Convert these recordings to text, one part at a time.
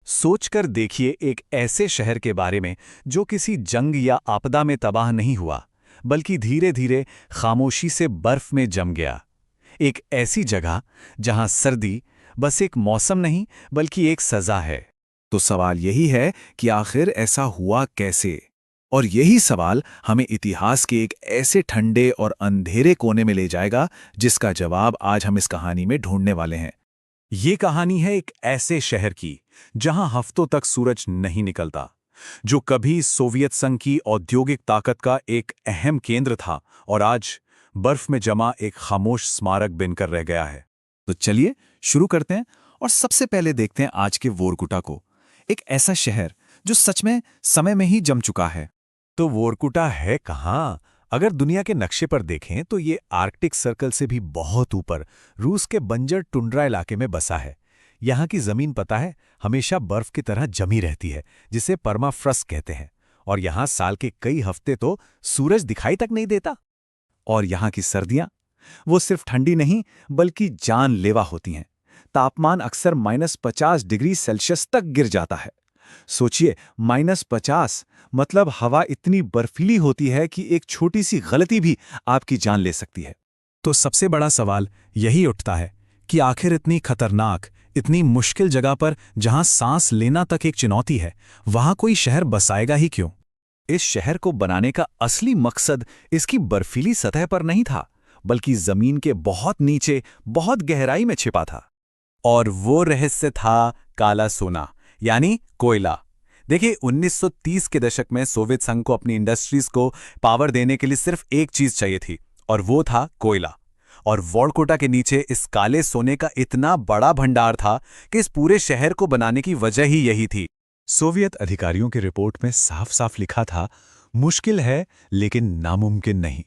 सोचकर देखिए एक ऐसे शहर के बारे में जो किसी जंग या आपदा में तबाह नहीं हुआ, बल्कि धीरे धीरे खामोशी से बर्फ में जम गया। एक ऐसी जगह जहां सर्दी बस एक मौसम नहीं बल्कि एक सजा है। तो सवाल यही है कि आखिर ऐसा हुआ कैसे? और यही सवाल हमें इतिहास के एक ऐसे ठंडे और अंधेरे कोने में ले जाएगा जिसका जवाब आज हम इस कहानी में ढूंढने वाले हैं। ये कहानी है एक ऐसे शहर की जहां हफ्तों तक सूरज नहीं निकलता, जो कभी सोवियत संघ की औद्योगिक ताकत का एक अहम केंद्र था और आज बर्फ में जमा एक खामोश स्मारक बनकर रह गया है। तो चलिए शुरू करते हैं और सबसे पहले देखते हैं आज के वोरकुटा को, एक ऐसा शहर जो सच में समय में ही जम चुका है। तो वोरकुटा है कहाँ? अगर दुनिया के नक्शे पर देखें तो ये आर्कटिक सर्कल से भी बहुत ऊपर रूस के बंजर टुंड्रा इलाके में बसा है। यहाँ की जमीन पता है हमेशा बर्फ की तरह जमी रहती है, जिसे परमाफ्रॉस्ट कहते हैं, और यहाँ साल के कई हफ्ते तो सूरज दिखाई तक नहीं देता। और यहाँ की सर्दियां, वो सिर्फ ठंडी नहीं बल्कि जानलेवा होती हैं। तापमान अक्सर -50 डिग्री सेल्सियस तक गिर जाता है। सोचिए, -50 मतलब हवा इतनी बर्फीली होती है कि एक छोटी सी गलती भी आपकी जान ले सकती है। तो सबसे बड़ा सवाल यही उठता है कि आखिर इतनी खतरनाक, इतनी मुश्किल जगह पर जहां सांस लेना तक एक चुनौती है, वहां कोई शहर बसाएगा ही क्यों? इस शहर को बनाने का असली मकसद इसकी बर्फीली सतह पर नहीं था, बल्कि जमीन के बहुत नीचे, बहुत गहराई में छिपा था। और वो रहस्य था काला सोना, यानी कोयला। देखिए, 1930 के दशक में सोवियत संघ को अपनी इंडस्ट्रीज को पावर देने के लिए सिर्फ एक चीज चाहिए थी, और वो था कोयला। और वोरकुटा के नीचे इस काले सोने का इतना बड़ा भंडार था कि इस पूरे शहर को बनाने की वजह ही यही थी। सोवियत अधिकारियों की रिपोर्ट में साफ साफ लिखा था, मुश्किल है लेकिन नामुमकिन नहीं।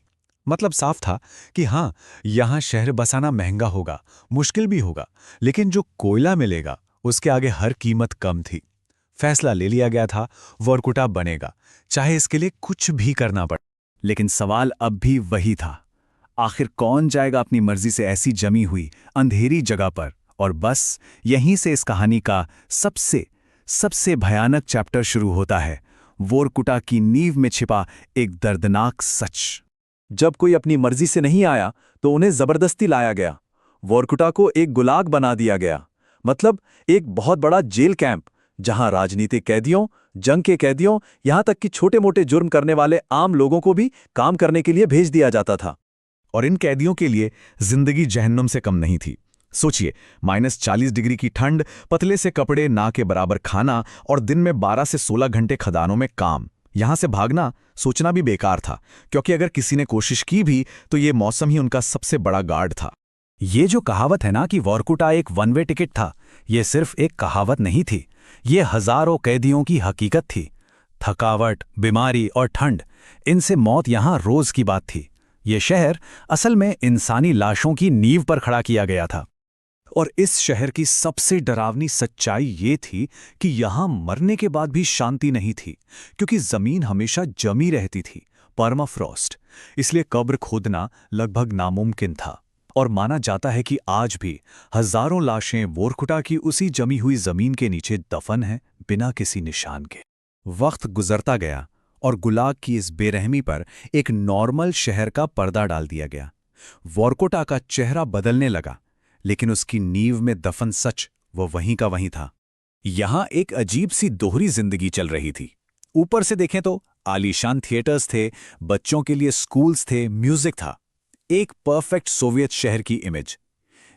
मतलब साफ था कि हाँ, यहाँ शहर बसाना महंगा होगा, मुश्किल भी होगा, लेकिन जो कोयला मिलेगा उसके आगे हर कीमत कम थी। फैसला ले लिया गया था, वोरकुटा बनेगा, चाहे इसके लिए कुछ भी करना पड़े। लेकिन सवाल अब भी वही था, आखिर कौन जाएगा अपनी मर्जी से ऐसी जमी हुई अंधेरी जगह पर? और बस यहीं से इस कहानी का सबसे भयानक चैप्टर शुरू होता है, वोरकुटा की नींव में छिपा एक दर्दनाक सच। जब कोई अपनी मर्जी से नहीं आया तो उन्हें जबरदस्ती लाया गया। वोरकुटा को एक गुलाग बना दिया गया, मतलब एक बहुत बड़ा जेल कैंप, जहां राजनीतिक कैदियों, जंग के कैदियों, यहां तक कि छोटे मोटे जुर्म करने वाले आम लोगों को भी काम करने के लिए भेज दिया जाता था। और इन कैदियों के लिए जिंदगी जहन्नुम से कम नहीं थी। सोचिए, -40 डिग्री की ठंड, पतले से कपड़े, ना के बराबर खाना, और दिन में 12 से 16 घंटे खदानों में काम। यहां से भागना, सोचना भी बेकार था, क्योंकि अगर किसी ने कोशिश की भी तो ये मौसम ही उनका सबसे बड़ा गार्ड था। ये जो कहावत है ना कि वोरकुटा एक वन वे टिकट था, ये सिर्फ एक कहावत नहीं थी, ये हजारों कैदियों की हकीकत थी। थकावट, बीमारी और ठंड, इनसे मौत यहां रोज की बात थी। ये शहर असल में इंसानी लाशों की नींव पर खड़ा किया गया था। और इस शहर की सबसे डरावनी सच्चाई ये थी कि यहां मरने के बाद भी शांति नहीं थी, क्योंकि जमीन हमेशा जमी रहती थी, परमाफ्रॉस्ट। इसलिए कब्र खोदना लगभग नामुमकिन था। और माना जाता है कि आज भी हजारों लाशें वोरकुटा की उसी जमी हुई जमीन के नीचे दफन हैं, बिना किसी निशान के। वक्त गुजरता गया और गुलाग की इस बेरहमी पर एक नॉर्मल शहर का पर्दा डाल दिया गया। वोरकुटा का चेहरा बदलने लगा, लेकिन उसकी नींव में दफन सच वो वहीं का वहीं था। यहां एक अजीब सी दोहरी जिंदगी चल रही थी। ऊपर से देखें तो आलीशान थिएटर्स थे, बच्चों के लिए स्कूल्स थे, म्यूजिक था, एक परफेक्ट सोवियत शहर की इमेज।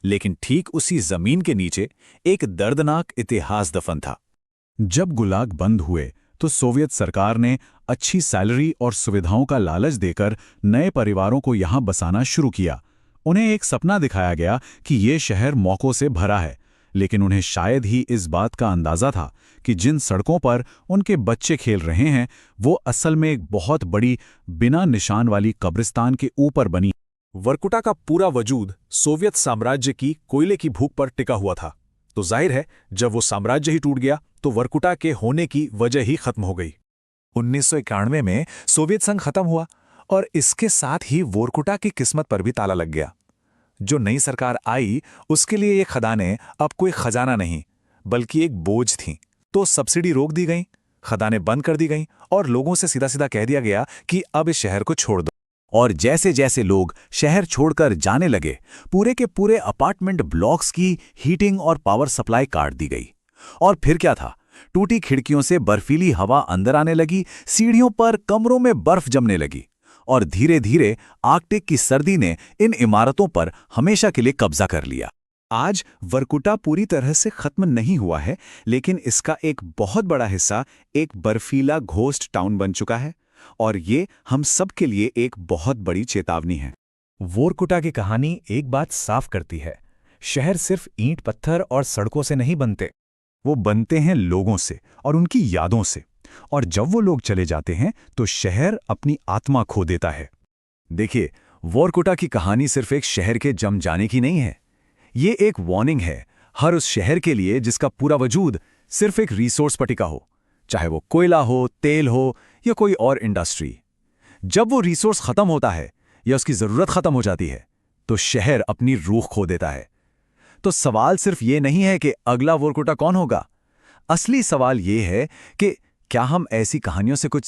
लेकिन ठीक उसी जमीन के नीचे एक दर्दनाक इतिहास दफन था। जब गुलाग बंद हुए तो सोवियत सरकार ने अच्छी सैलरी और सुविधाओं का लालच देकर नए परिवारों को यहां बसाना शुरू किया। उन्हें एक सपना दिखाया गया कि ये शहर मौकों से भरा है, लेकिन उन्हें शायद ही इस बात का अंदाजा था कि जिन सड़कों पर उनके बच्चे खेल रहे हैं वो असल में एक बहुत बड़ी बिना निशान वाली कब्रिस्तान के ऊपर बनी। वोरकुटा का पूरा वजूद सोवियत साम्राज्य की कोयले की भूख पर टिका हुआ था, तो जाहिर है जब वो साम्राज्य ही टूट गया तो वोरकुटा के होने की वजह ही खत्म हो गई। 1991 में सोवियत संघ खत्म हुआ और इसके साथ ही वोरकुटा की किस्मत पर भी ताला लग गया। जो नई सरकार आई उसके लिए ये खदानें अब कोई खजाना नहीं बल्कि एक बोझ थीं। तो सब्सिडी रोक दी गई, खदानें बंद कर दी गईं और लोगों से सीधा सीधा कह दिया गया कि अब इस शहर को छोड़ दो। और जैसे जैसे लोग शहर छोड़कर जाने लगे, पूरे के पूरे अपार्टमेंट ब्लॉक्स की हीटिंग और पावर सप्लाई काट दी गई। और फिर क्या था, टूटी खिड़कियों से बर्फीली हवा अंदर आने लगी, सीढ़ियों पर कमरों में बर्फ जमने लगी, और धीरे धीरे आर्कटिक की सर्दी ने इन इमारतों पर हमेशा के लिए कब्जा कर लिया। आज वर्कुटा पूरी तरह से खत्म नहीं हुआ है, लेकिन इसका एक बहुत बड़ा हिस्सा एक बर्फीला घोस्ट टाउन बन चुका है, और ये हम सब के लिए एक बहुत बड़ी चेतावनी है। वोरकुटा की कहानी एक बात साफ करती है, शहर सिर्फ ईंट पत्थर और सड़कों से नहीं बनते। वो बनते हैं लोगों से और उनकी यादों से, और जब वो लोग चले जाते हैं तो शहर अपनी आत्मा खो देता है। देखिए, वोरकुटा की कहानी सिर्फ एक शहर के जम जाने की नहीं है। ये एक वार्निंग है हर उस शहर के लिए जिसका पूरा वजूद सिर्फ एक रिसोर्स पर टिका हो, चाहे वो कोयला हो, तेल हो या कोई और इंडस्ट्री। जब वो रिसोर्स खत्म होता है या उसकी जरूरत खत्म हो जाती है, तो शहर अपनी रूह खो देता है। तो सवाल सिर्फ ये नहीं है कि अगला वोरकुटा कौन होगा। असली सवाल ये है कि क्या हम ऐसी कहानियों से कुछ